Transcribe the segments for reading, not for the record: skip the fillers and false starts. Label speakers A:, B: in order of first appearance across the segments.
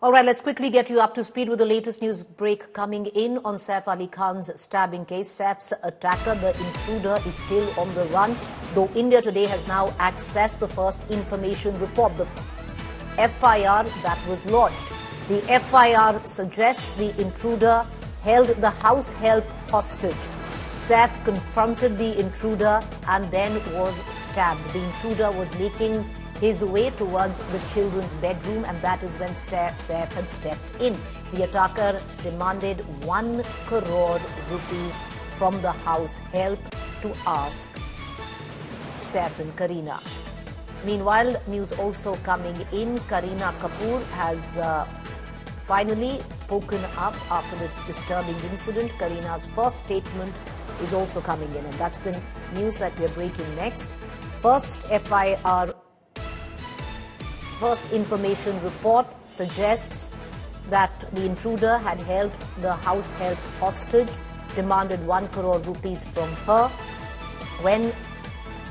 A: All right, let's quickly get you up to speed with the latest news break coming in on Saif Ali Khan's stabbing case. Saif's attacker, the intruder, is still on the run, though India Today has now accessed the first information report, the FIR that was lodged. The FIR suggests the intruder held the house help hostage. Saif confronted the intruder and then was stabbed. The intruder was making his way towards the children's bedroom, and that is when Saif had stepped in. The attacker demanded 1 crore rupees from the house help to ask Saif and Kareena. Meanwhile, news also coming in, Kareena Kapoor has finally spoken up after this disturbing incident. Kareena's first statement is also coming in, and that's the news that we are breaking next. First FIR, first information report suggests that the intruder had held the house help hostage, demanded 1 crore rupees from her. When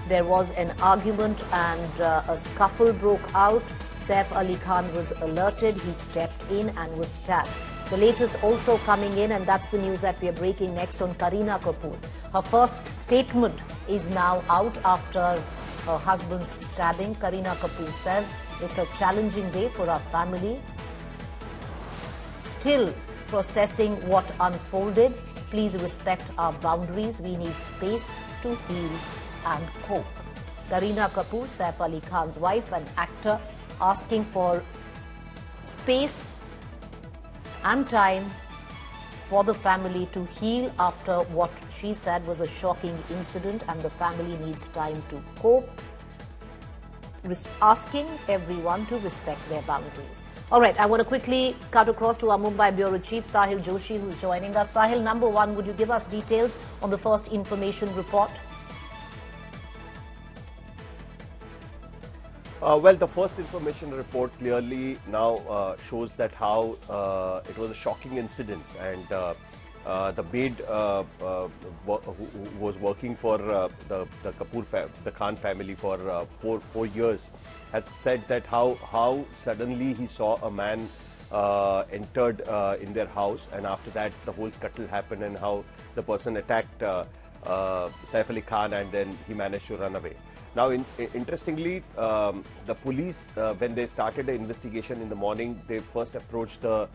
A: there was an argument and a scuffle broke out, Saif Ali Khan was alerted. He stepped in and was stabbed. The latest also coming in, and that's the news that we are breaking next on Kareena Kapoor. Her first statement is now out after her husband's stabbing. Kareena Kapoor says, "It's a challenging day for our family. Still processing what unfolded. Please respect our boundaries. We need space to heal and cope." Kareena Kapoor, Saif Ali Khan's wife and actor, asking for space and time for the family to heal after what she said was a shocking incident, and the family needs time to cope, asking everyone to respect their boundaries. All right, I want to quickly cut across to our Mumbai Bureau Chief, Sahil Joshi, who's joining us. Sahil, number one, would you give us details on the first information report?
B: Well, the first information report clearly now shows that how it was a shocking incident, and the maid who was working for the Khan family for four years has said that how suddenly he saw a man entered in their house, and after that the whole scuttle happened, and how the person attacked Saif Ali Khan, and then he managed to run away. Now, interestingly, the police, when they started the investigation in the morning, they first approached the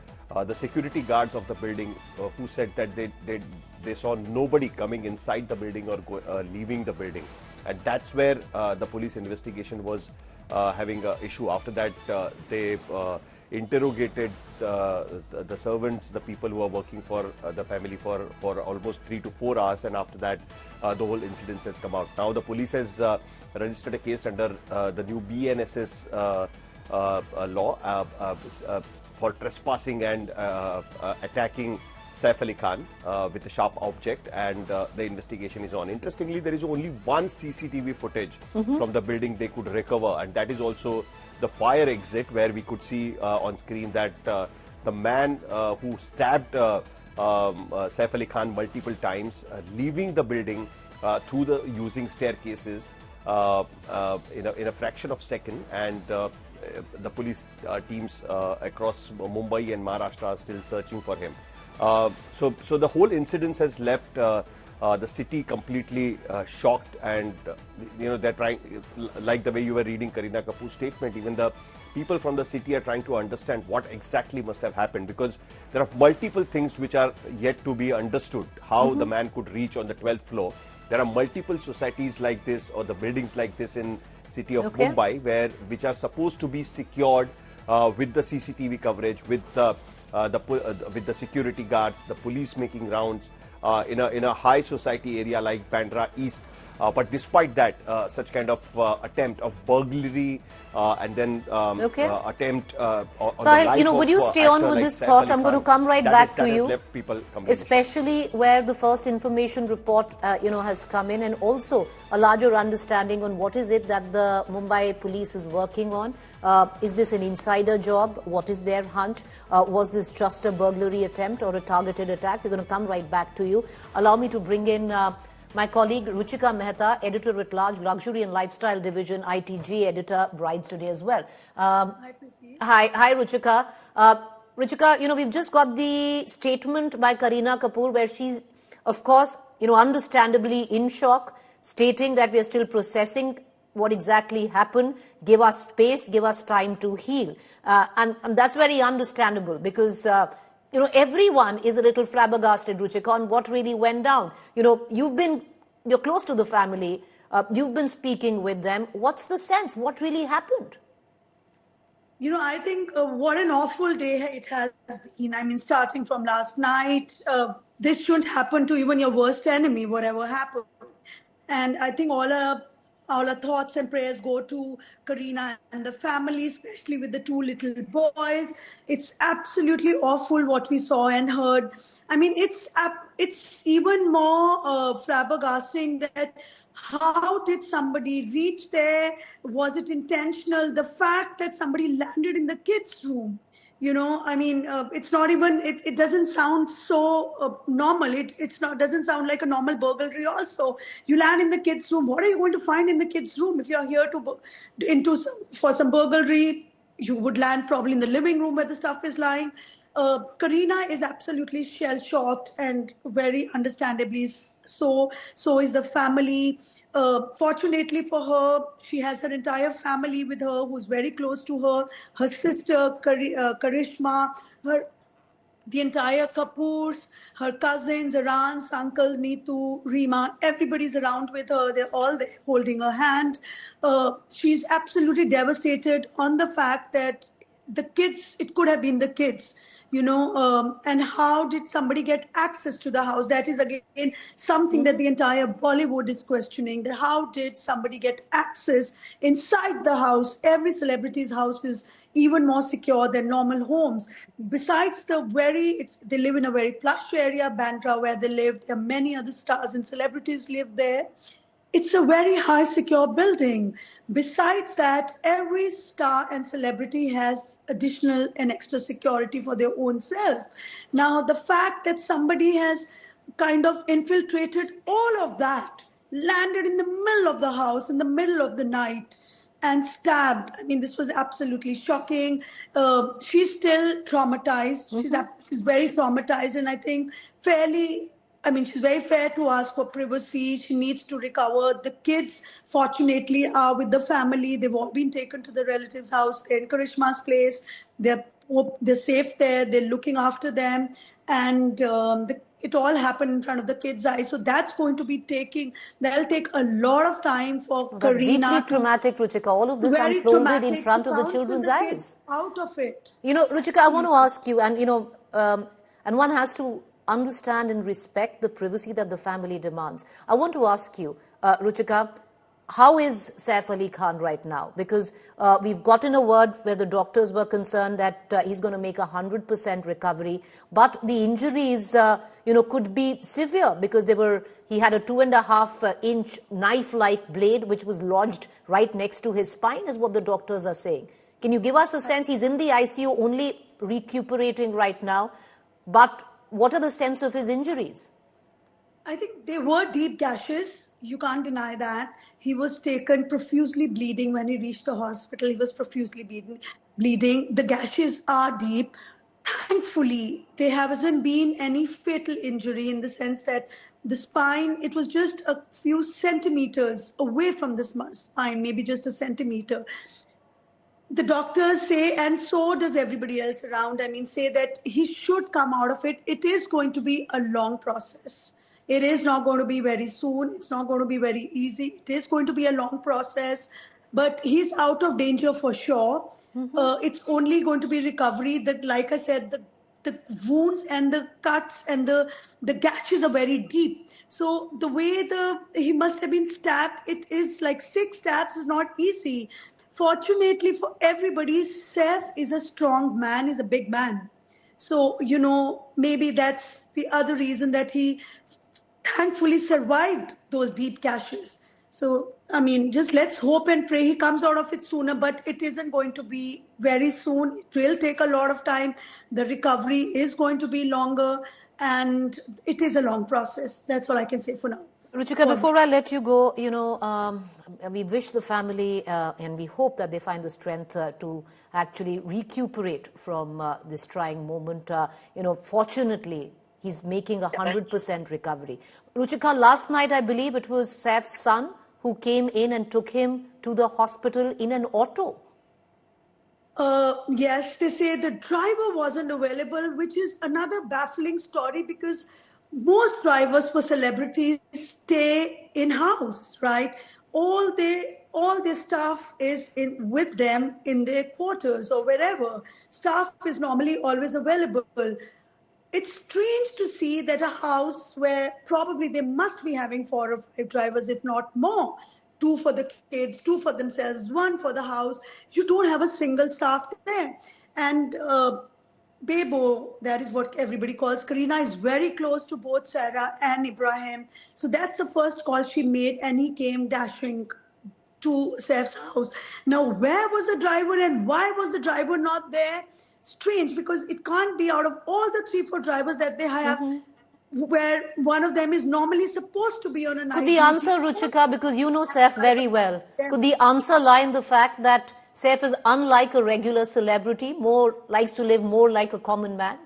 B: security guards of the building, who said that they saw nobody coming inside the building or leaving the building, and that's where the police investigation was having an issue. After that, they interrogated the servants, the people who are working for the family for almost 3 to 4 hours, and after that the whole incident has come out. Now the police has registered a case under the new BNSS law for trespassing and attacking Saif Ali Khan with a sharp object, and the investigation is on. Interestingly, there is only one CCTV footage from the building they could recover, and that is also the fire exit, where we could see on screen that the man who stabbed Saif Ali Khan multiple times, leaving the building through the using staircases in a fraction of a second, and the police teams across Mumbai and Maharashtra are still searching for him. So the whole incident has left the city completely shocked, and they're trying, like the way you were reading Kareena Kapoor's statement, even the people from the city are trying to understand what exactly must have happened, because there are multiple things which are yet to be understood. How the man could reach on the 12th floor. There are multiple societies like this, or the buildings like this in city of Mumbai, which are supposed to be secured with the CCTV coverage, with the security guards, the police making rounds in a high society area like Bandra East. But despite that, such kind of attempt of burglary and then attempt on the life of
A: would you stay on with this thought? I'm going to come right back to you,
B: left people
A: especially where the first information report has come in, and also a larger understanding on what is it that the Mumbai Police is working on. Is this an insider job? What is their hunch? Was this just a burglary attempt or a targeted attack? We're going to come right back to you. Allow me to bring in My colleague Ruchika Mehta, editor-at-large, Luxury and Lifestyle Division, ITG editor, brides today as well.
C: Hi, Preeti.
A: Hi, Ruchika. Ruchika, we've just got the statement by Kareena Kapoor where she's, of course, understandably in shock, stating that we are still processing what exactly happened. Give us space, give us time to heal. And that's very understandable because, everyone is a little flabbergasted, Ruchika, on what really went down. You're close to the family. You've been speaking with them. What's the sense? What really happened?
C: I think what an awful day it has been. I mean, starting from last night, this shouldn't happen to even your worst enemy, whatever happened. And I think all our thoughts and prayers go to Kareena and the family, especially with the two little boys. It's absolutely awful what we saw and heard. I mean, it's even more flabbergasting that how did somebody reach there? Was it intentional? The fact that somebody landed in the kids' room, it's not even, it doesn't sound so normal. It's not, doesn't sound like a normal burglary also. You land in the kids' room. What are you going to find in the kids' room? If you're here for some burglary, you would land probably in the living room where the stuff is lying. Kareena is absolutely shell-shocked and very understandably so. So is the family. Fortunately for her, she has her entire family with her who's very close to her. Her sister, Karishma, the entire Kapoors, her cousins, her aunts, uncles, Neetu, Rima, everybody's around with her. They're all there holding her hand. She's absolutely devastated on the fact that the kids, it could have been the kids, and how did somebody get access to the house? That is again something that the entire Bollywood is questioning, that how did somebody get access inside the house? Every celebrity's house is even more secure than normal homes. Besides they live in a very plush area, Bandra, where they live. There are many other stars and celebrities live there. It's a very high secure building. Besides that, every star and celebrity has additional and extra security for their own self. Now, the fact that somebody has kind of infiltrated all of that, landed in the middle of the house, in the middle of the night, and stabbed. I mean, this was absolutely shocking. She's still traumatized. She's very traumatized, and I think she's very fair to ask for privacy. She needs to recover. The kids, fortunately, are with the family. They've all been taken to the relatives' house. They're in Karishma's place. They're safe there. They're looking after them. And it all happened in front of the kids' eyes. So that'll take a lot of time for Kareena.
A: That's deeply traumatic, Ruchika. All of this unfolded in front of the children's eyes.
C: Out of it.
A: Ruchika, I want to ask you, and one has to understand and respect the privacy that the family demands. I want to ask you, Ruchika, how is Saif Ali Khan right now? Because we've gotten a word where the doctors were concerned that he's going to make 100% recovery, but the injuries, could be severe because he had a 2.5-inch knife-like blade which was lodged right next to his spine, is what the doctors are saying. Can you give us a sense? He's in the ICU, only recuperating right now, but what are the sense of his injuries?
C: I think there were deep gashes. You can't deny that. He was taken profusely bleeding when he reached the hospital. He was profusely bleeding. The gashes are deep. Thankfully, there hasn't been any fatal injury in the sense that the spine, it was just a few centimeters away from the spine, maybe just a centimeter. The doctors say, and so does everybody else around, say that he should come out of it. It is going to be a long process. It is not going to be very soon. It's not going to be very easy. It is going to be a long process, but he's out of danger for sure. It's only going to be recovery. Like I said, the wounds and the cuts and the gashes are very deep. So the way he must have been stabbed, it is like 6 stabs is not easy. Fortunately for everybody, Saif is a strong man, is a big man. So, maybe that's the other reason that he thankfully survived those deep gashes. So, just let's hope and pray he comes out of it sooner, but it isn't going to be very soon. It will take a lot of time. The recovery is going to be longer, and it is a long process. That's all I can say for now.
A: Ruchika, before I let you go, we wish the family and we hope that they find the strength to actually recuperate from this trying moment. Fortunately, he's making 100% recovery. Ruchika, last night I believe it was Saif's son who came in and took him to the hospital in an auto.
C: Yes, they say the driver wasn't available, which is another baffling story because most drivers for celebrities stay in house, right? All their stuff is in with them in their quarters or wherever. Staff is normally always available. It's strange to see that a house where probably they must be having 4 or 5 drivers, if not more, 2 for the kids, 2 for themselves, 1 for the house, you don't have a single staff there. And Bebo, that is what everybody calls Karina, is very close to both Sarah and Ibrahim. So that's the first call she made, and he came dashing to Saif's house. Now, where was the driver and why was the driver not there? Strange, because it can't be out of all the 3-4 drivers that they have, where one of them is normally supposed to be on a night.
A: Could the answer, Ruchika, because you know Saif very well, could the answer lie in the fact that Saif is unlike a regular celebrity, likes to live more like a common man?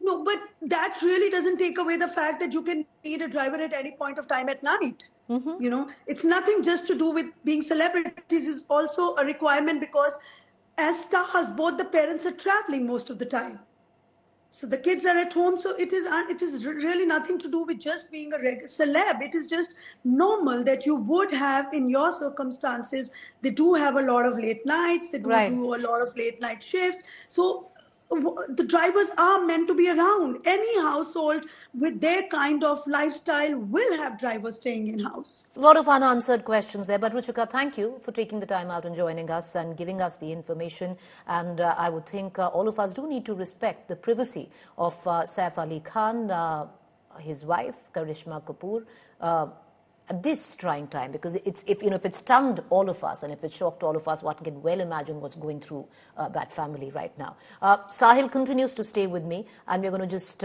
C: No, but that really doesn't take away the fact that you can need a driver at any point of time at night. It's nothing just to do with being celebrities. It's also a requirement because as stars, both the parents are traveling most of the time. So the kids are at home. So it is really nothing to do with just being a celeb. It is just normal that you would have in your circumstances. They do have a lot of late nights. They do a lot of late night shifts. So the drivers are meant to be around. Any household with their kind of lifestyle will have drivers staying in house.
A: A lot of unanswered questions there, but Ruchika, thank you for taking the time out and joining us and giving us the information. And I would think all of us do need to respect the privacy of Saif Ali Khan, his wife, Karishma Kapoor, at this trying time, because if it stunned all of us and if it shocked all of us, one can well imagine what's going through that family right now. Sahil continues to stay with me, and we're going to just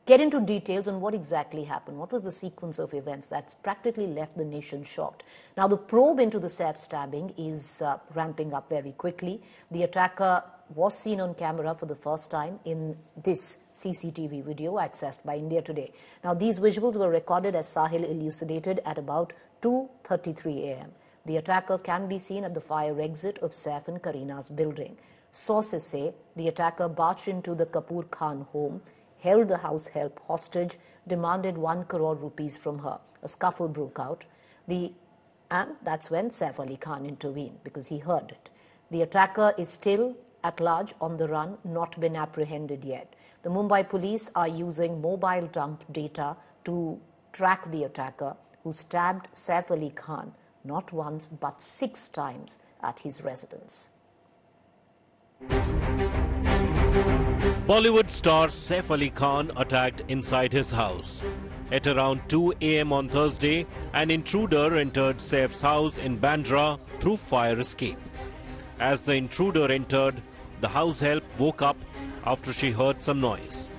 A: get into details on what exactly happened. What was the sequence of events that's practically left the nation shocked? Now, the probe into the Saif stabbing is ramping up very quickly. The attacker was seen on camera for the first time in this CCTV video accessed by India Today. Now, these visuals were recorded as Sahil elucidated at about 2:33 a.m. The attacker can be seen at the fire exit of Saif and Karina's building. Sources say the attacker barged into the Kapoor Khan home, held the house help hostage, demanded 1 crore rupees from her. A scuffle broke out. And that's when Saif Ali Khan intervened because he heard it. The attacker is still at large on the run, not been apprehended yet. The Mumbai Police are using mobile dump data to track the attacker who stabbed Saif Ali Khan not once but 6 times at his residence.
D: Bollywood star Saif Ali Khan attacked inside his house. At around 2 a.m. on Thursday, an intruder entered Saif's house in Bandra through fire escape. As the intruder entered, the house help woke up after she heard some noise.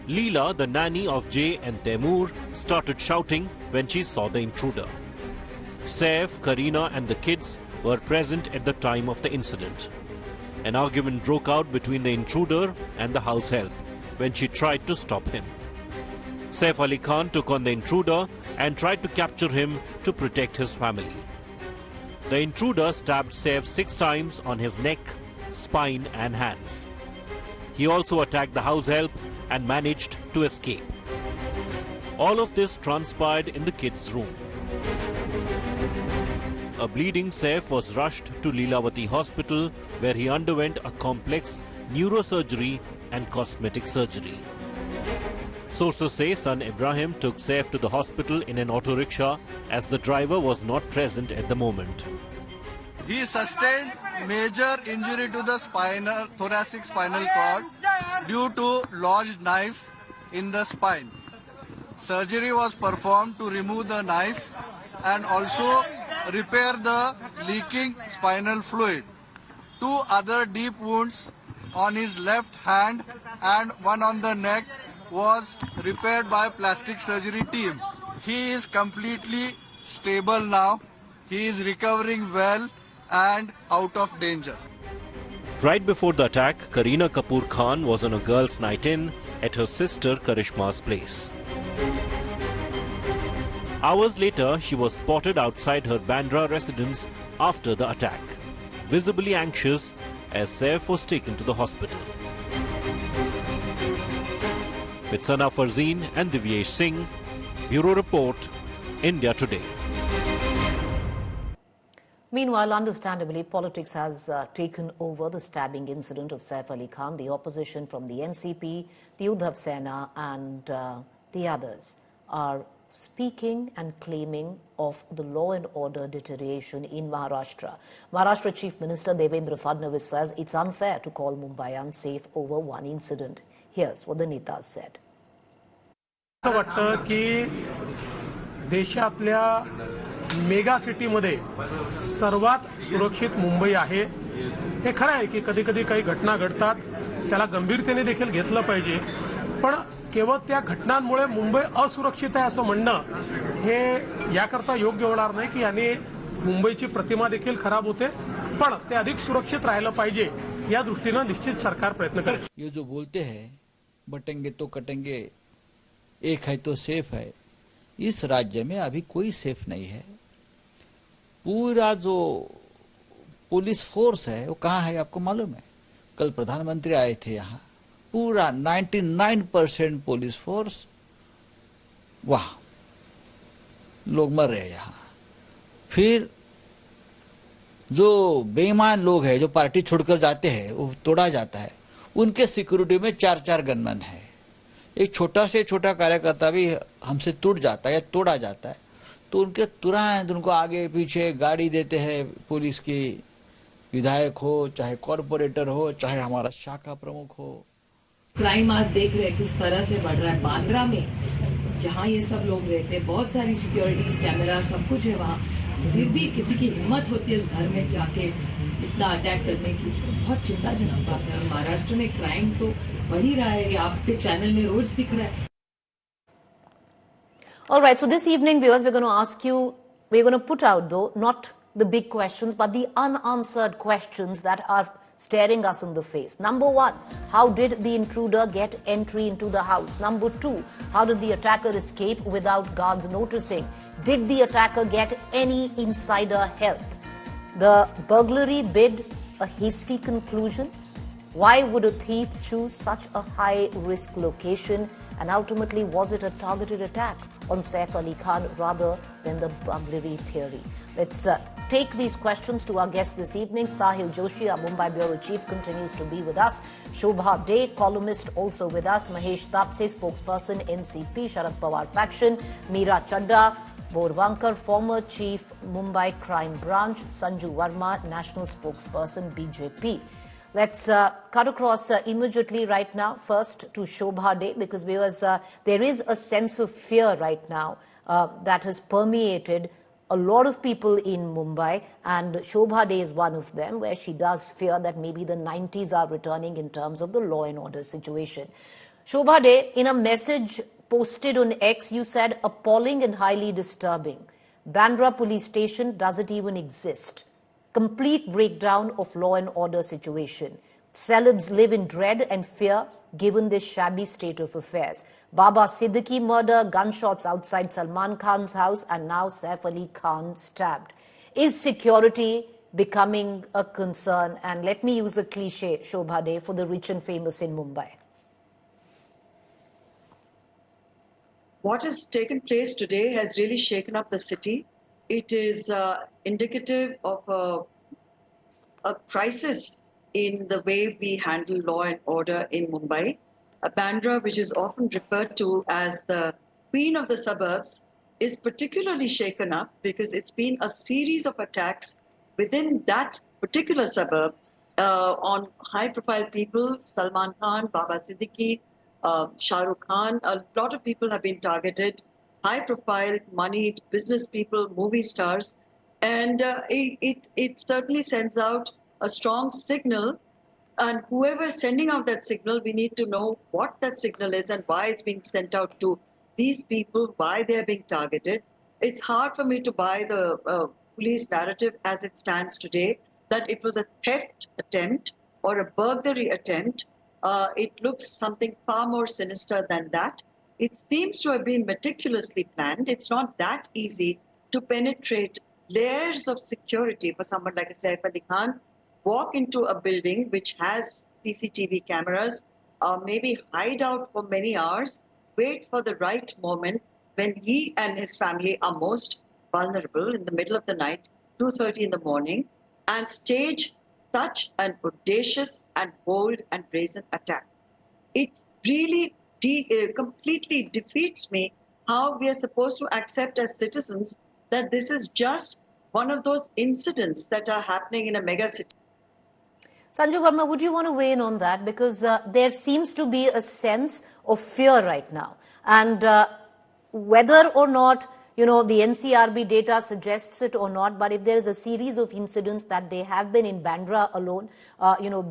D: Leela, the nanny of Jay and Taimur, started shouting when she saw the intruder. Saif, Karina and the kids were present at the time of the incident. An argument broke out between the intruder and the house help when she tried to stop him. Saif Ali Khan took on the intruder and tried to capture him to protect his family. The intruder stabbed Saif 6 times on his neck, spine and hands. He also attacked the house help and managed to escape. All of this transpired in the kids' room. A bleeding Saif was rushed to Leelavati Hospital, where he underwent a complex neurosurgery and cosmetic surgery. Sources say son Ibrahim took Saif to the hospital in an auto rickshaw as the driver was not present at the moment.
E: He sustained major injury to the thoracic spinal cord due to lodged knife in the spine. Surgery was performed to remove the knife and also repair the leaking spinal fluid. 2 other deep wounds on his left hand and 1 on the neck was repaired by plastic surgery team. He is completely stable now. He is recovering well and out of danger.
D: Right before the attack, Kareena Kapoor Khan was on a girls' night in at her sister Karishma's place. Hours later, she was spotted outside her Bandra residence after the attack, visibly anxious as Saif was taken to the hospital. With Sana Farzeen and Divyesh Singh, Bureau Report, India Today.
A: Meanwhile, understandably, politics has taken over the stabbing incident of Saif Ali Khan. The opposition from the NCP, the Udhav Sena and the others are speaking and claiming of the law and order deterioration in Maharashtra. Maharashtra Chief Minister Devendra Fadnavis says it's unfair to call Mumbai unsafe over one incident. Here's what the Netas said.
F: असं वाटतं की देशातल्या mega सिटीमध्ये सर्वात सुरक्षित मुंबई आहे. हे खरं आहे की कधी-कधी काही घटना घडतात, त्याला गंभीरतेने देखील घेतलं पाहिजे. पण केवळ त्या घटनांमुळे मुंबई असुरक्षित आहे असं म्हणणं हे याकरता योग्य होणार नाही की याने मुंबईची प्रतिमा देखील खराब होते. पण ते अधिक सुरक्षित राहिलं पाहिजे या दृष्टीने निश्चित सरकार प्रयत्न करेल.
G: ये जो बोलते हैं बटेंगे तो कटेंगे, एक है तो सेफ है, इस राज्य में अभी कोई सेफ नहीं है. पूरा जो पुलिस फोर्स है वो कहाँ है आपको मालूम है? कल प्रधानमंत्री आए थे यहाँ, पूरा 99% पुलिस फोर्स वहां, लोग मर रहे हैं यहाँ. फिर जो बेईमान लोग हैं जो पार्टी छोड़कर जाते हैं वो तोड़ा जाता है, उनके सिक्योरिटी में 4-4 गनमैन है. एक छोटा से छोटा कार्यकर्ता भी हमसे टूट जाता है या तोड़ा जाता है तो उनके तुरंत उनको आगे पीछे गाड़ी देते हैं पुलिस की. विधायक हो, चाहे कॉर्पोरेटर हो, चाहे हमारा शाखा प्रमुख हो.
H: क्राइम आज देख रहे हैं किस तरह से बढ़ रहा है. बांद्रा में जहां ये सब लोग रहते हैं, बहुत सारी सिक्योरिटीज, कैमरा, सब कुछ है वहां, फिर भी किसी की हिम्मत होती है उस घर में जाके इतना अटैक करने की. बहुत चिंताजनक बात है. महाराष्ट्र में क्राइम तो बढ़ ही रहा है, ये आपके चैनल में रोज दिख रहा है.
A: All right, so this evening, viewers, we're going to ask you, we're going to put out, though, not the big questions, but the unanswered questions that are staring us in the face. Number one, how did the intruder get entry into the house? Number two, how did the attacker escape without guards noticing? Did the attacker get any insider help? The burglary bid a hasty conclusion? Why would a thief choose such a high-risk location? And ultimately, was it a targeted attack on Saif Ali Khan rather than the burglary theory? Let's take these questions to our guest this evening. Sahil Joshi, our Mumbai Bureau Chief, continues to be with us. Shobha Dey, columnist, also with us. Mahesh Tapse, spokesperson, NCP, Sharad Pawar faction. Meera Chadda, Borvankar, former Chief, Mumbai Crime Branch. Sanju Verma, national spokesperson, BJP. Let's cut across immediately right now, first to Shobha Dey, because there is a sense of fear right now that has permeated a lot of people in Mumbai, and Shobha Dey is one of them, where she does fear that maybe the 90s are returning in terms of the law and order situation. Shobha Dey, in a message posted on X, you said, appalling and highly disturbing. Bandra police station, does it even exist? Complete breakdown of law and order situation. Celebs live in dread and fear given this shabby state of affairs. Baba Siddiqui murder, gunshots outside Salman Khan's house, and now Saif Ali Khan stabbed. Is security becoming a concern? And let me use a cliche, Shobha Dey, for the rich and famous in Mumbai.
I: What has taken place today has really shaken up the city. It is indicative of a crisis in the way we handle law and order in Mumbai. Bandra, which is often referred to as the queen of the suburbs, is particularly shaken up because it's been a series of attacks within that particular suburb on high-profile people, Salman Khan, Baba Siddiqui, Shah Rukh Khan. A lot of people have been targeted, high-profile, moneyed business people, movie stars, and it certainly sends out a strong signal And whoever is sending out that signal, we need to know what that signal is and why it's being sent out to these people, why they're being targeted. It's hard for me to buy the police narrative as it stands today, that it was a theft attempt or a burglary attempt. It looks something far more sinister than that. It seems to have been meticulously planned. It's not that easy to penetrate layers of security for someone like a Saif Ali Khan, walk into a building which has CCTV cameras, maybe hide out for many hours, wait for the right moment when he and his family are most vulnerable in the middle of the night, 2:30 in the morning, and stage such an audacious and bold and brazen attack. It really completely defeats me how we are supposed to accept as citizens that this is just one of those incidents that are happening in a mega city.
A: Sanju Verma, would you want to weigh in on that? Because there seems to be a sense of fear right now. And whether or not, the NCRB data suggests it or not, but if there is a series of incidents that they have been in Bandra alone,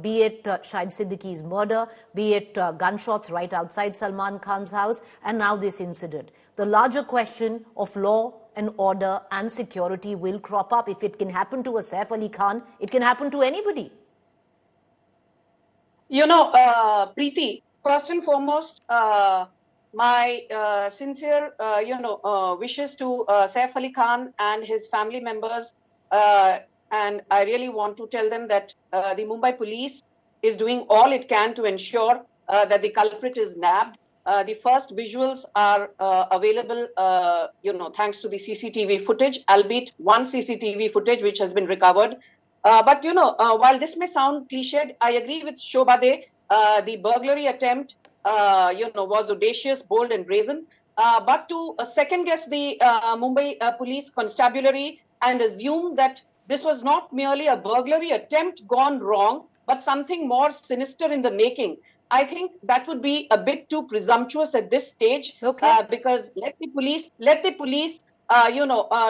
A: be it Shahid Siddiqui's murder, be it gunshots right outside Salman Khan's house, and now this incident. The larger question of law and order and security will crop up. If it can happen to a Saif Ali Khan, it can happen to anybody.
J: Preeti, first and foremost, my sincere, wishes to Saif Ali Khan and his family members. And I really want to tell them that the Mumbai Police is doing all it can to ensure that the culprit is nabbed. The first visuals are available, thanks to the CCTV footage, albeit one CCTV footage which has been recovered. But, while this may sound cliched, I agree with Shobhade. The burglary attempt, was audacious, bold and brazen. But to second guess the Mumbai Police constabulary and assume that this was not merely a burglary attempt gone wrong, but something more sinister in the making, I think that would be a bit too presumptuous at this stage.
A: Okay.
J: Because let the police,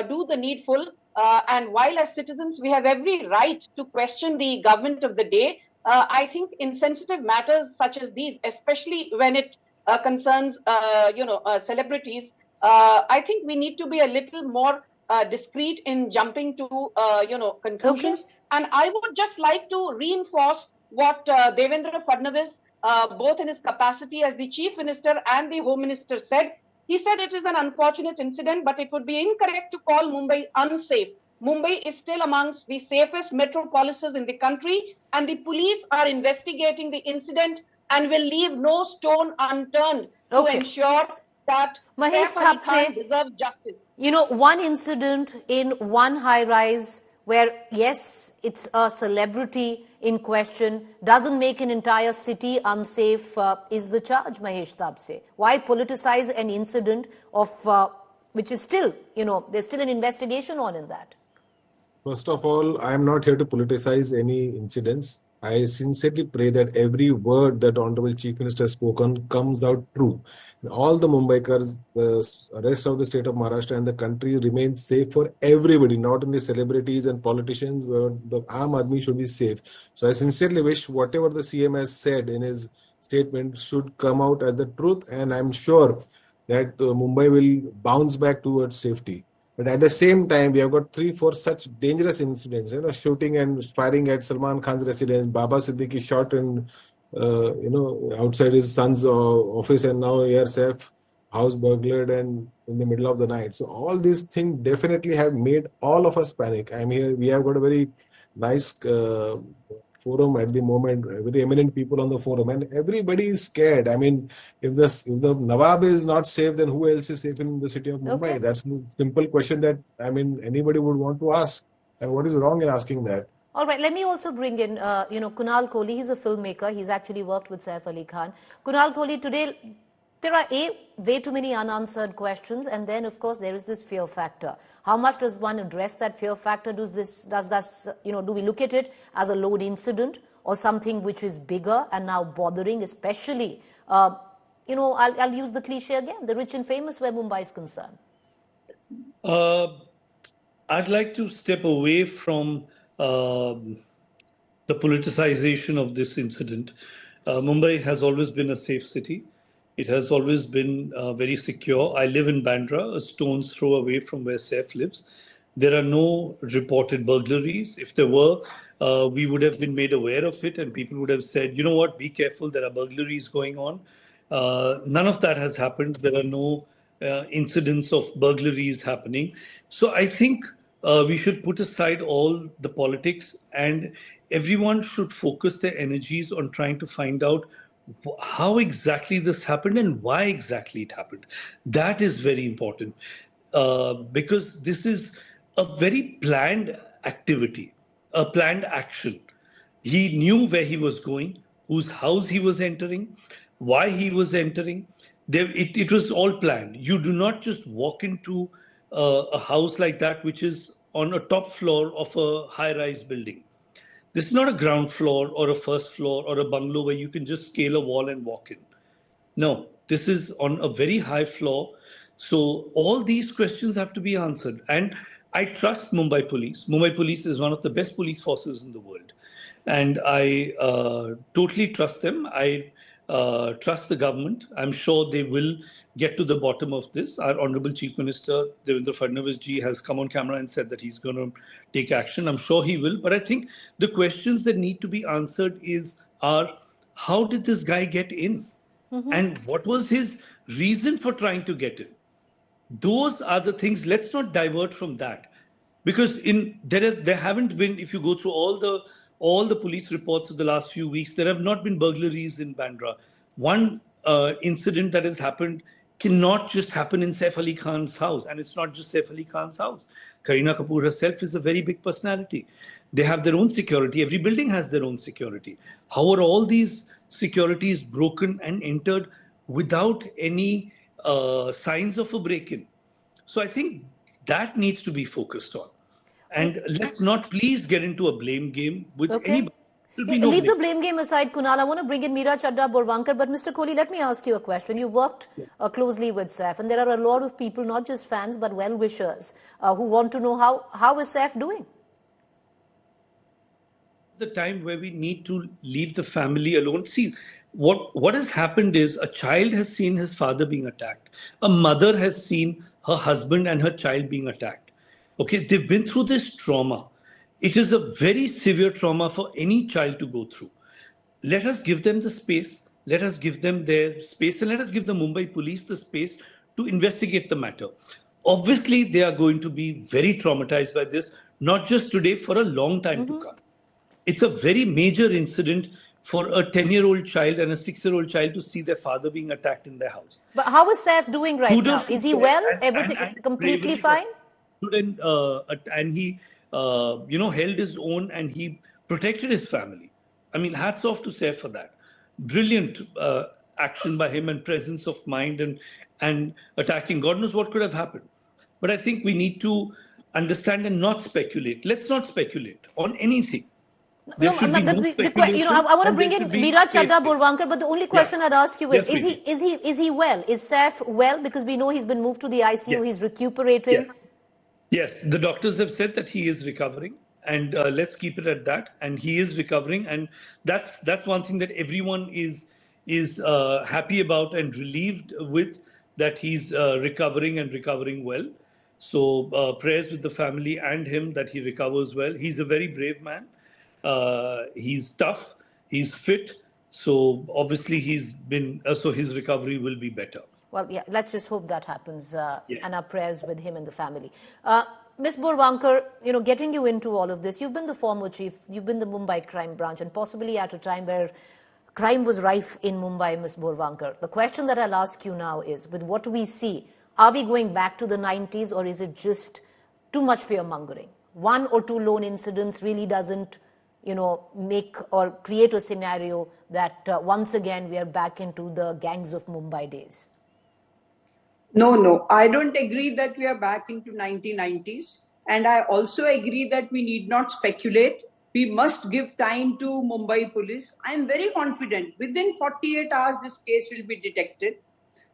J: do the needful. And while as citizens we have every right to question the government of the day, I think in sensitive matters such as these, especially when it concerns, celebrities, I think we need to be a little more discreet in jumping to, conclusions.
A: Okay.
J: And I would just like to reinforce what Devendra Fadnavis, both in his capacity as the Chief Minister and the Home Minister said. He said it is an unfortunate incident, but it would be incorrect to call Mumbai unsafe. Mumbai is still amongst the safest metropolises in the country, and the police are investigating the incident and will leave no stone unturned to ensure that
A: Mahesh
J: Saif Ali Khan
A: Thapse,
J: deserves justice.
A: One incident in one high-rise where, yes, it's a celebrity in question, doesn't make an entire city unsafe, is the charge, Mahesh Thapse. Why politicize an incident of which is still, there's still an investigation on in that?
K: First of all, I am not here to politicize any incidents. I sincerely pray that every word that Honorable Chief Minister has spoken comes out true. All the Mumbaikars, the rest of the state of Maharashtra and the country remains safe for everybody, not only celebrities and politicians, but the Aam Aadmi should be safe. So I sincerely wish whatever the CM has said in his statement should come out as the truth, and I'm sure that Mumbai will bounce back towards safety. But at the same time, we have got 3-4 such dangerous incidents, shooting and firing at Salman Khan's residence, Baba Siddiqui shot in, outside his son's office, and now ARSF house burglared and in the middle of the night. So all these things definitely have made all of us panic. I mean, we have got a very nice forum at the moment, very eminent people on the forum, and everybody is scared. I mean, if the Nawab is not safe, then who else is safe in the city of Mumbai?
A: Okay.
K: That's a simple question that, anybody would want to ask. And what is wrong in asking that?
A: All right, let me also bring in, Kunal Kohli. He's a filmmaker. He's actually worked with Saif Ali Khan. Kunal Kohli, today there are way too many unanswered questions, and then of course there is this fear factor. How much does one address that fear factor? Do we look at it as a lone incident or something which is bigger and now bothering, especially, I'll use the cliche again, the rich and famous where Mumbai is concerned?
L: I'd like to step away from the politicization of this incident. Mumbai has always been a safe city. It has always been very secure. I live in Bandra, a stone's throw away from where Saif lives. There are no reported burglaries. If there were, we would have been made aware of it, and people would have said, you know what, be careful, there are burglaries going on. None of that has happened. There are no incidents of burglaries happening. So I think we should put aside all the politics, and everyone should focus their energies on trying to find out how exactly this happened and why exactly it happened. That is very important, because this is a very planned activity, a planned action. He knew where he was going, whose house he was entering, why he was entering. It was all planned. You do not just walk into a house like that, which is on a top floor of a high-rise building. This is not a ground floor or a first floor or a bungalow where you can just scale a wall and walk in. No, this is on a very high floor. So all these questions have to be answered. And I trust Mumbai Police. Mumbai Police is one of the best police forces in the world. And I totally trust them. I trust the government. I'm sure they will get to the bottom of this. Our Honorable Chief Minister, Devendra Fadnavis ji, has come on camera and said that he's going to take action. I'm sure he will. But I think the questions that need to be answered are how did this guy get in? Mm-hmm. And what was his reason for trying to get in? Those are the things. Let's not divert from that. Because there haven't been, if you go through all the police reports of the last few weeks, there have not been burglaries in Bandra. One incident that has happened cannot just happen in Saif Ali Khan's house. And it's not just Saif Ali Khan's house. Kareena Kapoor herself is a very big personality. They have their own security. Every building has their own security. How are all these securities broken and entered without any signs of a break-in? So I think that needs to be focused on. And let's not please get into a blame game with anybody.
A: Leave the blame game aside, Kunal. I want to bring in Meera Chadda Borwankar. But Mr. Kohli, let me ask you a question. You worked closely with Saif, and there are a lot of people, not just fans, but well-wishers, who want to know how is Saif doing?
L: The time where we need to leave the family alone. See, what has happened is a child has seen his father being attacked. A mother has seen her husband and her child being attacked. Okay, they've been through this trauma. It is a very severe trauma for any child to go through. Let us give them the space. Let us give them their space, and let us give the Mumbai Police the space to investigate the matter. Obviously, they are going to be very traumatized by this, not just today, for a long time to come. It's a very major incident for a 10-year-old child and a 6-year-old child to see their father being attacked in their house.
A: But how is Saif doing right now? Is he well? Everything completely fine?
L: And he, held his own, and he protected his family. I mean, hats off to Saif for that. Brilliant action by him, and presence of mind, and attacking. God knows what could have happened. But I think we need to understand and not speculate. Let's not speculate on anything.
A: I want to bring in Meera Chadda Borwankar, but the only question I'd ask you is he well? Is Saif well? Because we know he's been moved to the ICU, he's recuperating.
L: Yes, the doctors have said that he is recovering, and let's keep it at that. And he is recovering, and that's one thing that everyone is happy about and relieved with, that he's recovering and recovering well. So prayers with the family and him that he recovers well. He's a very brave man. He's tough. He's fit. So obviously he's been. So his recovery will be better.
A: Well, yeah, let's just hope that happens, and our prayers with him and the family. Ms. Borwankar, getting you into all of this, you've been the former chief, you've been the Mumbai crime branch, and possibly at a time where crime was rife in Mumbai, Ms. Borwankar. The question that I'll ask you now is, with what we see, are we going back to the 90s, or is it just too much fear-mongering? One or two lone incidents really doesn't, make or create a scenario that once again we are back into the gangs of Mumbai days.
M: No, I don't agree that we are back into 1990s. And I also agree that we need not speculate. We must give time to Mumbai Police. I am very confident within 48 hours this case will be detected.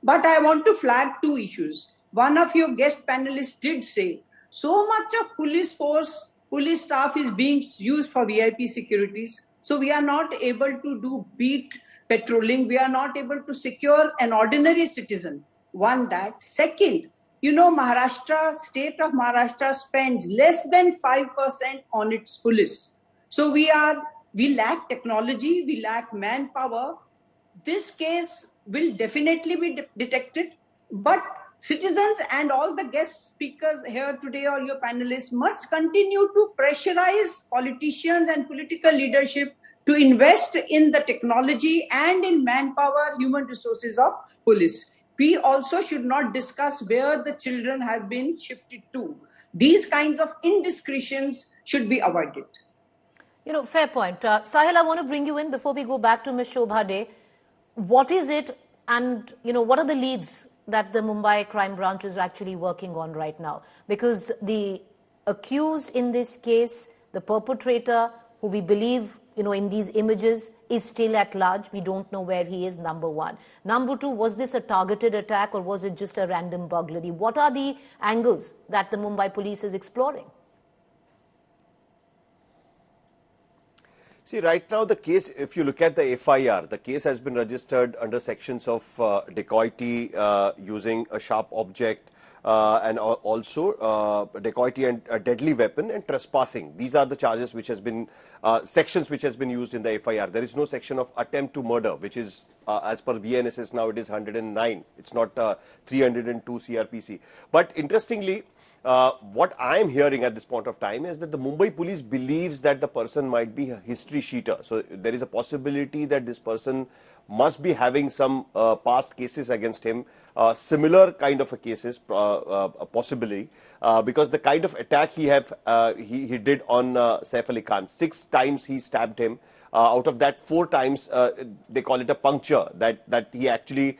M: But I want to flag two issues. One of your guest panelists did say, so much of police force police staff is being used for VIP securities. So we are not able to do beat patrolling. We are not able to secure an ordinary citizen. One, that. Second, Maharashtra, state of Maharashtra spends less than 5% on its police. So we lack technology, we lack manpower. This case will definitely be detected, but citizens and all the guest speakers here today, or your panelists, must continue to pressurize politicians and political leadership to invest in the technology and in manpower, human resources of police. We also should not discuss where the children have been shifted to. These kinds of indiscretions should be avoided.
A: Fair point. Sahil, I want to bring you in before we go back to Ms. Shobha De. What is it and, what are the leads that the Mumbai crime branch is actually working on right now? Because the accused in this case, the perpetrator, who we believe, in these images, is still at large. We don't know where he is, number one. Number two, was this a targeted attack or was it just a random burglary? What are the angles that the Mumbai police is exploring?
B: See, right now the case, if you look at the FIR, the case has been registered under sections of dacoity, using a sharp object, and also dacoity and a deadly weapon and trespassing. These are the charges which has been, sections which has been used in the FIR. There is no section of attempt to murder, which is, as per BNSS now, it is 109. It's not 302 CRPC. But interestingly, what I am hearing at this point of time is that the Mumbai police believes that the person might be a history sheeter. So there is a possibility that this person must be having some past cases against him, similar kind of a cases, possibly, because the kind of attack he did on Saif Ali Khan. 6 times he stabbed him. Out of that, 4 times they call it a puncture, that he actually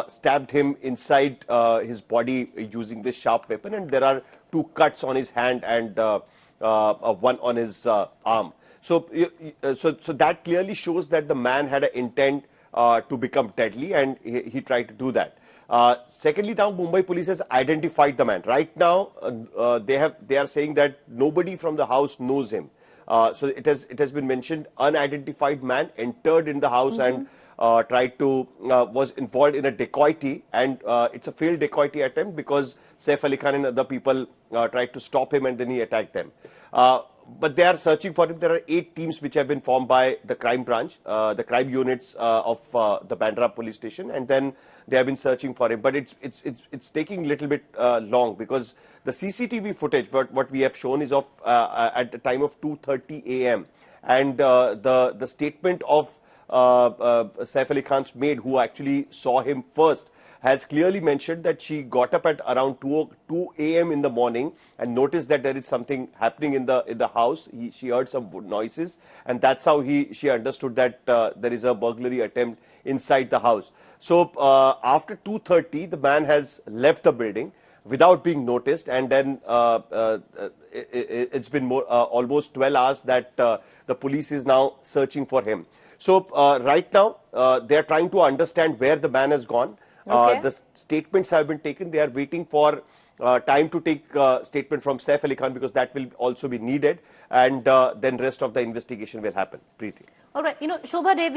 B: stabbed him inside his body using this sharp weapon, and there are 2 cuts on his hand and 1 on his arm. So that clearly shows that the man had an intent to become deadly, and he tried to do that. Secondly, now Mumbai police has identified the man. Right now, they are saying that nobody from the house knows him. So it has been mentioned, unidentified man entered in the house and tried to was involved in a dacoity, and it's a failed dacoity attempt because Saif Ali Khan and other people tried to stop him and then he attacked them. But they are searching for him. There are 8 teams which have been formed by the crime branch, the crime units of the Bandra police station, and then they have been searching for him. But it's taking a little bit long, because the CCTV footage, what we have shown, is of at the time of 2:30 a.m. and the statement of Saif Ali Khan's maid, who actually saw him first, has clearly mentioned that she got up at around 2 a.m. in the morning and noticed that there is something happening in the house. She heard some noises, and that's how she understood that there is a burglary attempt inside the house. So after 2:30, the man has left the building without being noticed, and then it's been almost 12 hours that the police is now searching for him. So right now they are trying to understand where the man has gone.
A: Okay.
B: The statements have been taken. They are waiting for time to take statement from Saif Ali Khan, because that will also be needed, and then rest of the investigation will happen. Preeti.
A: All right. Shobha De,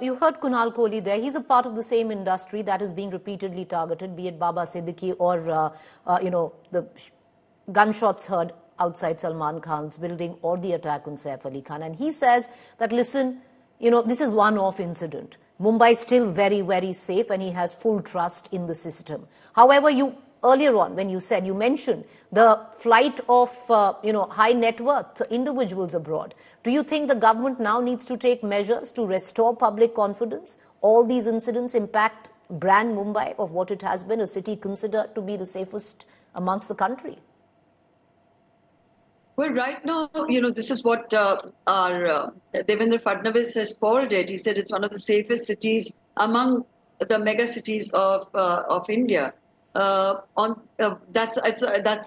A: you heard Kunal Kohli there. He's a part of the same industry that is being repeatedly targeted, be it Baba Siddiqui or, the gunshots heard outside Salman Khan's building or the attack on Saif Ali Khan. And he says that, listen, this is one-off incident. Mumbai is still very, very safe, and he has full trust in the system. However, earlier on, when you mentioned the flight of, high net worth individuals abroad. Do you think the government now needs to take measures to restore public confidence? All these incidents impact brand Mumbai of what it has been, a city considered to be the safest amongst the country.
I: Well, right now, this is what our Devendra Fadnavis has called it. He said it's one of the safest cities among the mega cities of India. That's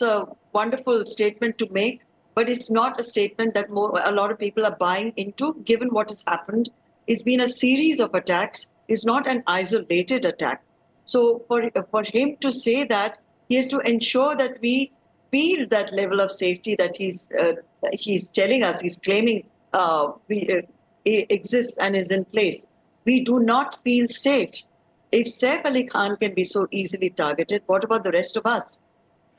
I: a wonderful statement to make, but it's not a statement that a lot of people are buying into, given what has happened. It's been a series of attacks. It's not an isolated attack. So for him to say that, he has to ensure that we feel that level of safety that he's telling us, he's claiming exists and is in place. We do not feel safe. If Saif Ali Khan can be so easily targeted, what about the rest of us?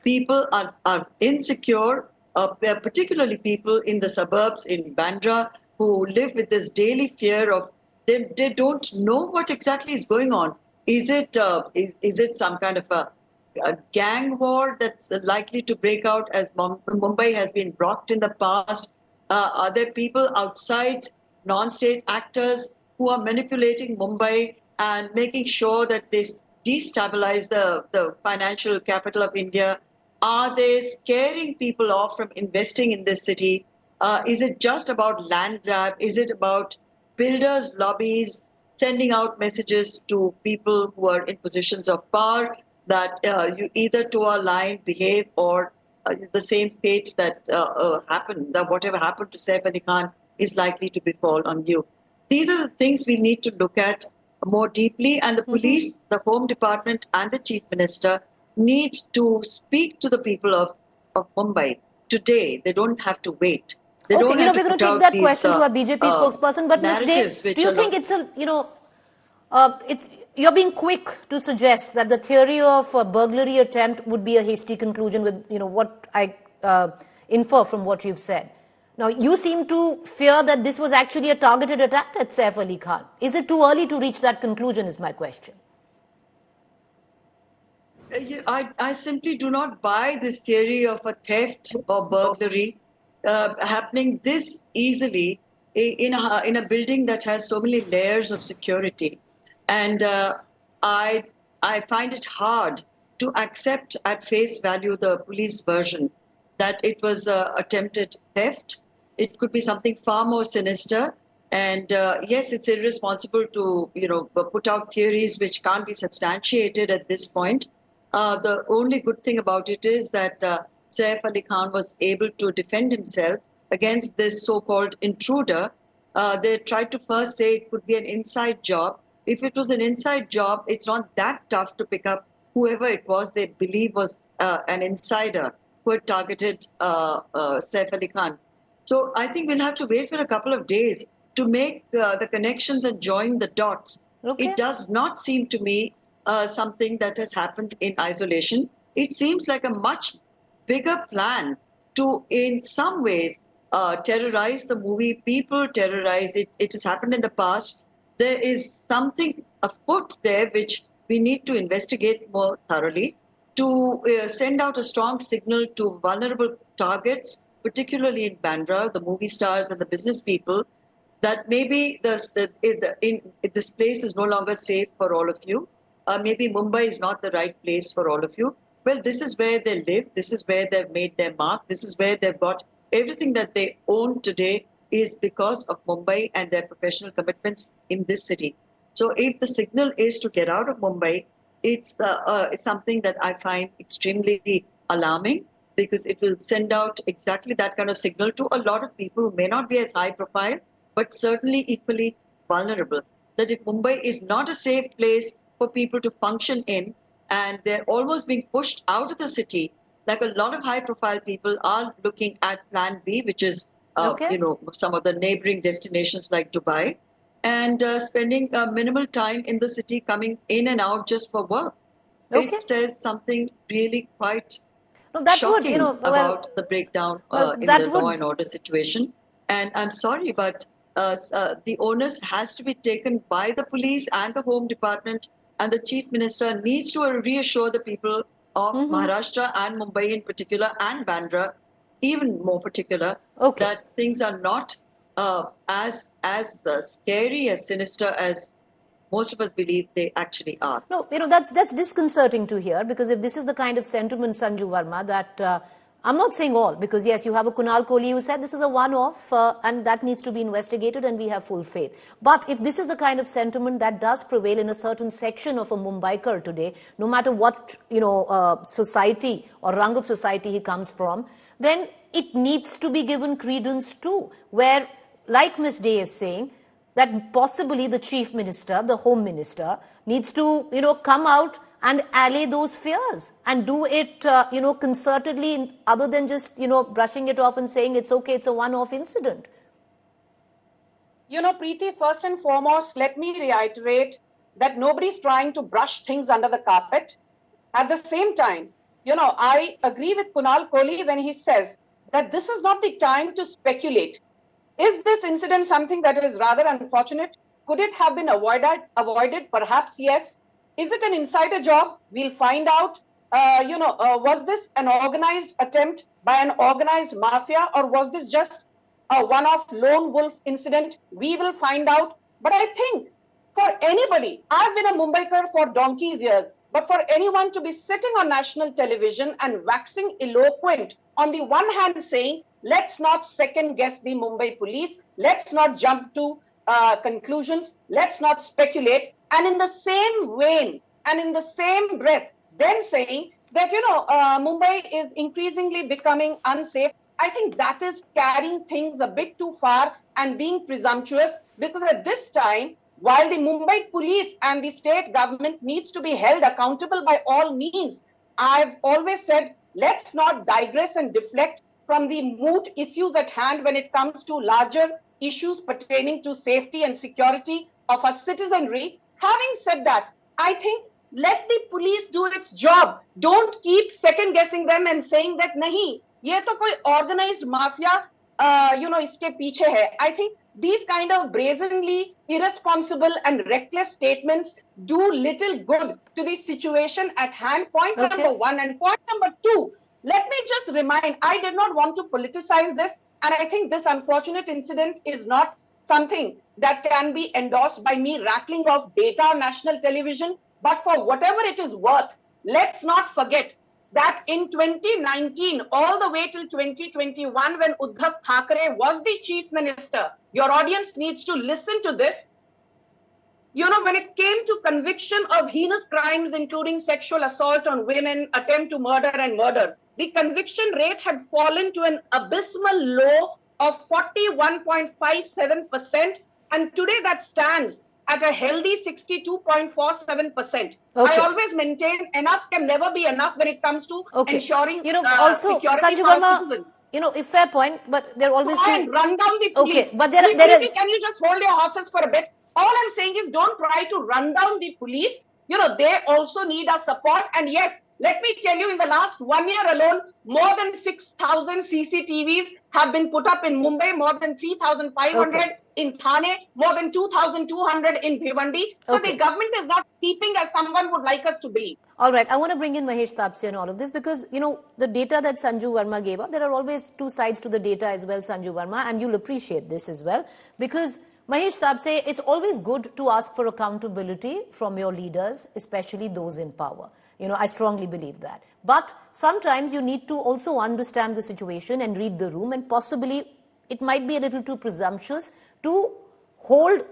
I: People are insecure, particularly people in the suburbs in Bandra who live with this daily fear of they don't know what exactly is going on. Is it some kind of a gang war that's likely to break out as Mumbai has been rocked in the past? Are there people outside, non-state actors who are manipulating Mumbai and making sure that they destabilize the financial capital of India? Are they scaring people off from investing in this city? Is it just about land grab? Is it about builders' lobbies sending out messages to people who are in positions of power that you either toe a line, behave, or the same fate that happened, that whatever happened to Saif Ali Khan is likely to befall on you? These are the things we need to look at more deeply, and the police, the Home Department, and the Chief Minister need to speak to the people of Mumbai today. They don't have to wait. They
A: okay,
I: don't
A: we're going to take that question to our BJP spokesperson. But Ms. Dey, do you think it's you're being quick to suggest that the theory of a burglary attempt would be a hasty conclusion with what I infer from what you've said. Now, you seem to fear that this was actually a targeted attack at Saif Ali Khan. Is it too early to reach that conclusion is my question.
I: I simply do not buy this theory of a theft or burglary happening this easily in a building that has so many layers of security. And I find it hard to accept at face value the police version that it was attempted theft. It could be something far more sinister. And yes, it's irresponsible to put out theories which can't be substantiated at this point. The only good thing about it is that Saif Ali Khan was able to defend himself against this so-called intruder. They tried to first say it could be an inside job. If it was an inside job, it's not that tough to pick up whoever it was they believe was an insider who had targeted Saif Ali Khan. So I think we'll have to wait for a couple of days to make the connections and join the dots. Okay. It does not seem to me something that has happened in isolation. It seems like a much bigger plan to, in some ways, terrorize the movie people, terrorize it. It has happened in the past. There is something afoot there which we need to investigate more thoroughly to send out a strong signal to vulnerable targets, particularly in Bandra, the movie stars and the business people, that maybe this place is no longer safe for all of you. Maybe Mumbai is not the right place for all of you. Well, this is where they live. This is where they've made their mark. This is where they've got everything that they own today is because of Mumbai and their professional commitments in this city. So if the signal is to get out of Mumbai, it's something that I find extremely alarming, because it will send out exactly that kind of signal to a lot of people who may not be as high profile, but certainly equally vulnerable. That if Mumbai is not a safe place for people to function in, and they're almost being pushed out of the city, like a lot of high-profile people are looking at Plan B, which is, some of the neighboring destinations like Dubai, and spending minimal time in the city, coming in and out just for work. Okay. It says something really quite shocking about the breakdown in the law and order situation. And I'm sorry, but the onus has to be taken by the police and the Home Department, and the Chief Minister needs to reassure the people of Maharashtra and Mumbai in particular, and Bandra even more particular, that things are not as scary, as sinister as most of us believe they actually are.
A: No, that's disconcerting to hear, because if this is the kind of sentiment, Sanju Verma, that I'm not saying all, because yes, you have a Kunal Kohli who said this is a one-off and that needs to be investigated, and we have full faith. But if this is the kind of sentiment that does prevail in a certain section of a Mumbaikar today, no matter what society or rung of society he comes from, then it needs to be given credence too, where, like Ms. Dey is saying, that possibly the Chief Minister, the Home Minister, needs to come out and allay those fears and do it, concertedly, other than just, brushing it off and saying it's okay, it's a one-off incident?
J: Preeti, first and foremost, let me reiterate that nobody's trying to brush things under the carpet. At the same time, I agree with Kunal Kohli when he says that this is not the time to speculate. Is this incident something that is rather unfortunate? Could it have been avoided? Perhaps yes. Is it an insider job? We'll find out. Was this an organized attempt by an organized mafia, or was this just a one-off lone wolf incident? We will find out. But I think for anybody, I've been a Mumbaikar for donkey's years, but for anyone to be sitting on national television and waxing eloquent, on the one hand saying, let's not second guess the Mumbai police, let's not jump to conclusions, let's not speculate, and in the same vein and in the same breath, then saying that, Mumbai is increasingly becoming unsafe. I think that is carrying things a bit too far and being presumptuous, because at this time, while the Mumbai police and the state government needs to be held accountable by all means, I've always said, let's not digress and deflect from the moot issues at hand when it comes to larger issues pertaining to safety and security of our citizenry. Having said that, I think let the police do its job. Don't keep second guessing them and saying that nahi, ye to koi organized mafia, iske piche hai. I think these kind of brazenly irresponsible and reckless statements do little good to the situation at hand. Point number one. And point number two, let me just remind, I did not want to politicize this, and I think this unfortunate incident is not something that can be endorsed by me rattling off data on national television. But for whatever it is worth, let's not forget that in 2019, all the way till 2021, when Uddhav Thackeray was the chief minister, your audience needs to listen to this. When it came to conviction of heinous crimes, including sexual assault on women, attempt to murder and murder, the conviction rate had fallen to an abysmal low of 41.57%. And today that stands at a healthy 62.47%. I always maintain enough can never be enough when it comes to ensuring
A: also,
J: security
A: Sanju
J: for our
A: Verma,
J: citizens.
A: a fair point, but there always
J: And run down the police.
A: Okay, but there is...
J: Can you just hold your horses for a bit? All I'm saying is don't try to run down the police. They also need our support. And yes, let me tell you, in the last 1 year alone, more than 6,000 CCTVs have been put up in Mumbai, more than 3,500 in Thane, more than 2,200 in Bhiwandi. So the government is not keeping as someone would like us to believe.
A: All right, I want to bring in Mahesh Tapse in all of this because, the data that Sanju Verma gave up, there are always two sides to the data as well, Sanju Verma, and you'll appreciate this as well. Because Mahesh Tapse, it's always good to ask for accountability from your leaders, especially those in power. I strongly believe that. But sometimes you need to also understand the situation and read the room, and possibly it might be a little too presumptuous to hold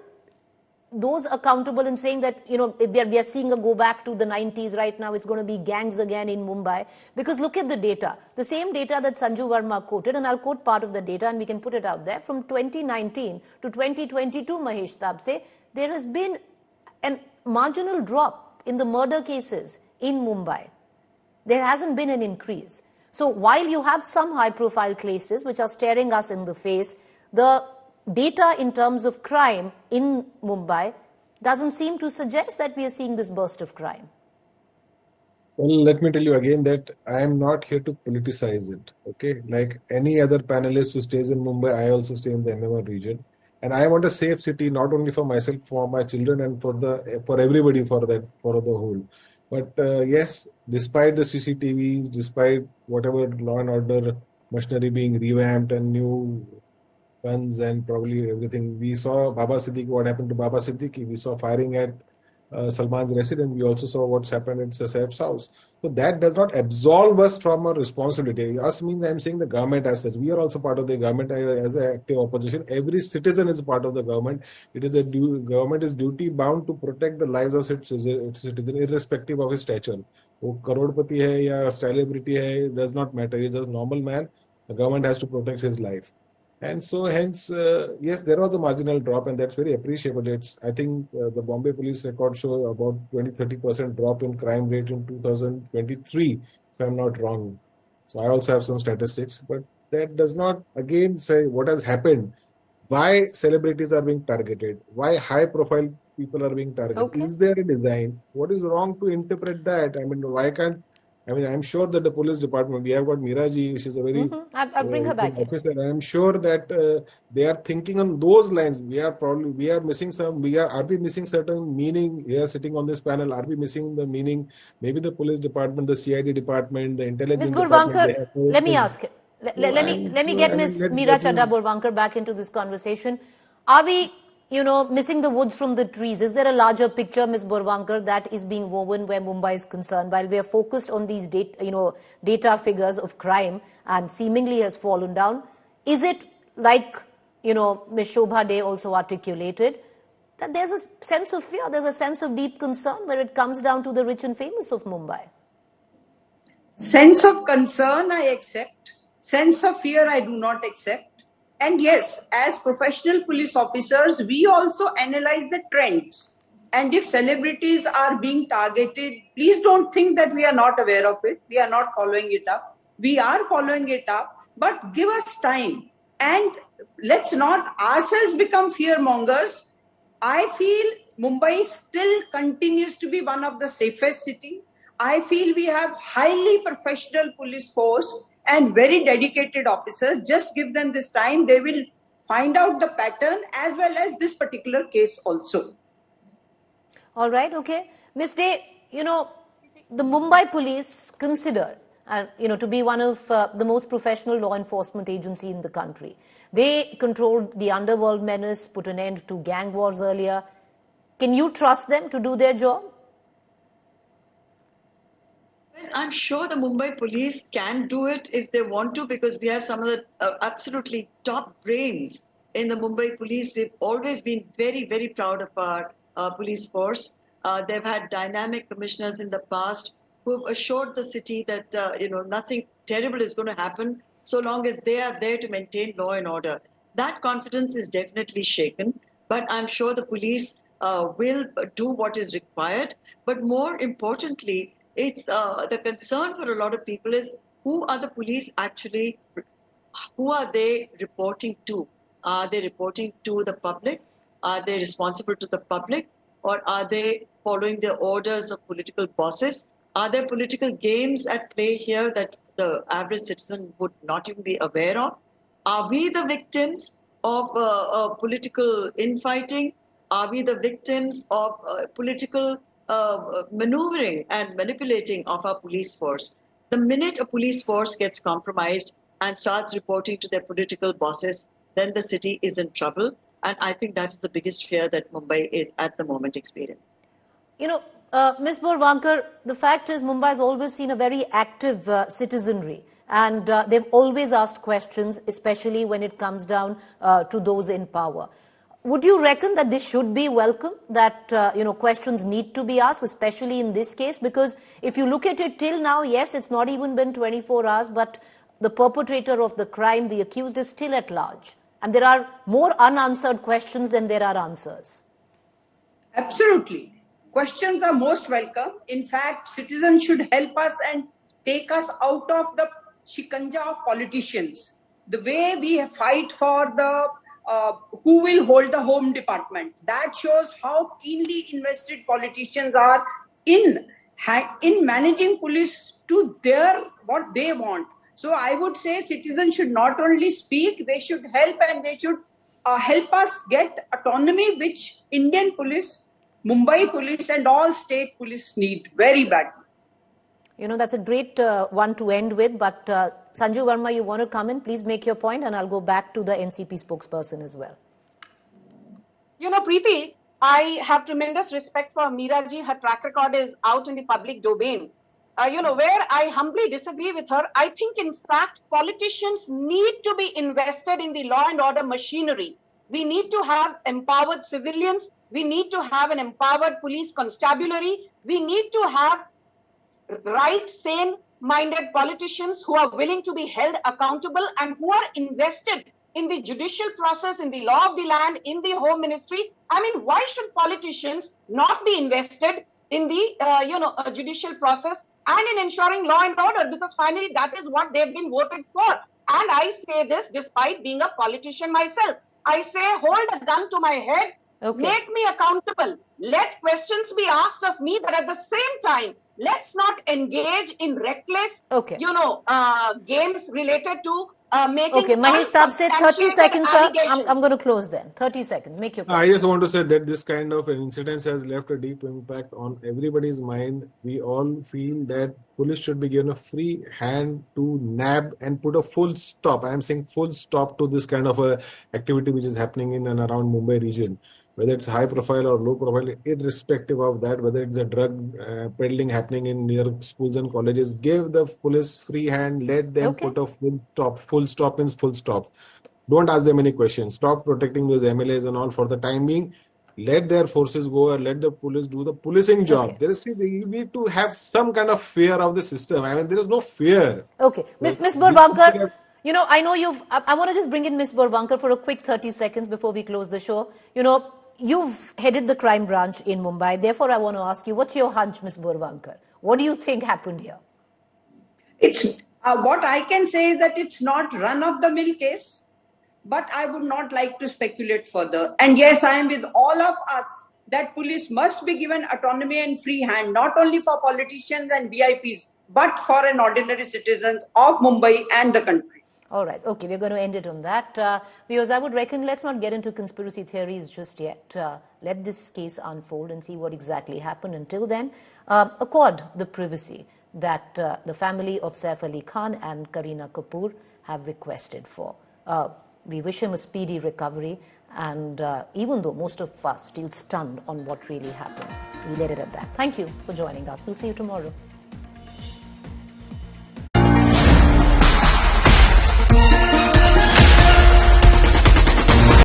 A: those accountable and saying that, if we are seeing a go back to the 90s right now, it's going to be gangs again in Mumbai. Because look at the data. The same data that Sanju Verma quoted, and I'll quote part of the data and we can put it out there. From 2019 to 2022, Mahesh Tapse, there has been a marginal drop in the murder cases in Mumbai. There hasn't been an increase. So while you have some high-profile cases which are staring us in the face, the data in terms of crime in Mumbai doesn't seem to suggest that we are seeing this burst of crime.
K: Well, let me tell you again that I am not here to politicize it. Okay, like any other panelist who stays in Mumbai, I also stay in the MMR region, and I want a safe city not only for myself, for my children, and for everybody, for the whole. But yes, despite the CCTVs, despite whatever law and order machinery being revamped and new guns and probably everything, we saw Baba Siddiqui, what happened to Baba Siddiqui. We saw firing at Salman's residence. We also saw what's happened at Saif's house. So that does not absolve us from our responsibility. Us means I'm saying the government as such. We are also part of the government as an active opposition. Every citizen is part of the government. It is the government is duty bound to protect the lives of its citizen, irrespective of his stature. वो करोड़पति है या celebrity है, does not matter. He is a normal man. The government has to protect his life. And so hence, yes, there was a marginal drop, and that's very appreciable. I think the Bombay police record show about 20-30% drop in crime rate in 2023, if I'm not wrong. So I also have some statistics, but that does not again say what has happened, why celebrities are being targeted, why high profile people are being targeted.
A: Okay.
K: Is there a design? What is wrong to interpret that? I mean, why can't, I mean, I'm sure that the police department, we have got Miraji, she's a very
A: I'll bring her back in.
K: officer. I'm sure that they are thinking on those lines. We are missing some, are we missing certain meaning here sitting on this panel? Are we missing the meaning? Maybe the police department, the CID department, the intelligence
A: Ms.
K: department.
A: Burvankar, let me ask. Let me get Ms. Meera Chadda Burvankar back into this conversation. Are we, missing the woods from the trees? Is there a larger picture, Ms. Burvankar, that is being woven where Mumbai is concerned? While we are focused on these data figures of crime and seemingly has fallen down, is it like, Ms. Shobha Dey also articulated, that there's a sense of fear, there's a sense of deep concern where it comes down to the rich and famous of Mumbai?
M: Sense of concern, I accept. Sense of fear, I do not accept. And yes, as professional police officers, we also analyze the trends. And if celebrities are being targeted, please don't think that we are not aware of it. We are not following it up. We are following it up, but give us time. And let's not ourselves become fear mongers. I feel Mumbai still continues to be one of the safest cities. I feel we have highly professional police force and very dedicated officers. Just give them this time. They will find out the pattern as well as this particular case also.
A: All right, okay. Ms. Dey, the Mumbai Police considered, to be one of the most professional law enforcement agency in the country. They controlled the underworld menace, put an end to gang wars earlier. Can you trust them to do their job?
I: I'm sure the Mumbai police can do it if they want to, because we have some of the absolutely top brains in the Mumbai police. We've always been very, very proud of our police force. They've had dynamic commissioners in the past who have assured the city that nothing terrible is going to happen so long as they are there to maintain law and order. That confidence is definitely shaken, but I'm sure the police will do what is required. But more importantly, it's the concern for a lot of people is who are the police actually, who are they reporting to? Are they reporting to the public? Are they responsible to the public? Or are they following the orders of political bosses? Are there political games at play here that the average citizen would not even be aware of? Are we the victims of political infighting? Are we the victims of political maneuvering and manipulating of our police force? The minute a police force gets compromised and starts reporting to their political bosses, then the city is in trouble. And I think that's the biggest fear that Mumbai is at the moment experiencing.
A: Ms. Burvankar, the fact is Mumbai has always seen a very active citizenry. And they've always asked questions, especially when it comes down to those in power. Would you reckon that this should be welcome, that questions need to be asked, especially in this case? Because if you look at it till now, yes, it's not even been 24 hours, but the perpetrator of the crime, the accused, is still at large. And there are more unanswered questions than there are answers.
M: Absolutely. Questions are most welcome. In fact, citizens should help us and take us out of the shikanja of politicians. The way we fight for the who will hold the home department, that shows how keenly invested politicians are in managing police to what they want. So I would say citizens should not only speak, they should help, and they should help us get autonomy, which Indian police, Mumbai police and all state police need very badly.
A: That's a great one to end with, but Sanju Verma, you want to come in? Please make your point, and I'll go back to the NCP spokesperson as well.
J: Preeti, I have tremendous respect for Meera ji. Her track record is out in the public domain. Where I humbly disagree with her, I think, in fact, politicians need to be invested in the law and order machinery. We need to have empowered civilians. We need to have an empowered police constabulary. We need to have right, sane-minded politicians who are willing to be held accountable and who are invested in the judicial process, in the law of the land, in the home ministry. I mean, why should politicians not be invested in the judicial process and in ensuring law and order? Because finally, that is what they've been voted for. And I say this despite being a politician myself. I say, hold a gun to my head, make me accountable. Let questions be asked of me, but at the same time, let's not engage in reckless, games related to making.
A: Okay, Mahesh Tapse, 30 seconds, sir. I'm going to close then. 30 seconds. Make your point.
K: I just want to say that this kind of incidents has left a deep impact on everybody's mind. We all feel that police should be given a free hand to nab and put a full stop. I am saying full stop to this kind of a activity which is happening in and around Mumbai region. Whether it's high profile or low profile, irrespective of that, whether it's a drug peddling happening in near schools and colleges, give the police free hand, let them put a full stop. Full stop means full stop. Don't ask them any questions. Stop protecting those MLAs and all for the time being. Let their forces go and let the police do the policing job. You need to have some kind of fear of the system. I mean, there is no fear.
A: Okay. Miss Borvankar, I know I want to just bring in Miss Borvankar for a quick 30 seconds before we close the show. You've headed the crime branch in Mumbai. Therefore, I want to ask you, what's your hunch, Ms. Borvankar? What do you think happened here?
M: It's what I can say is that it's not run-of-the-mill case, but I would not like to speculate further. And yes, I am with all of us that police must be given autonomy and free hand, not only for politicians and VIPs, but for an ordinary citizens of Mumbai and the country.
A: All right. Okay, we're going to end it on that. Because I would reckon let's not get into conspiracy theories just yet. Let this case unfold and see what exactly happened. Until then, accord the privacy that the family of Saif Ali Khan and Kareena Kapoor have requested for. We wish him a speedy recovery. And even though most of us still stunned on what really happened, we let it at that. Thank you for joining us. We'll see you tomorrow.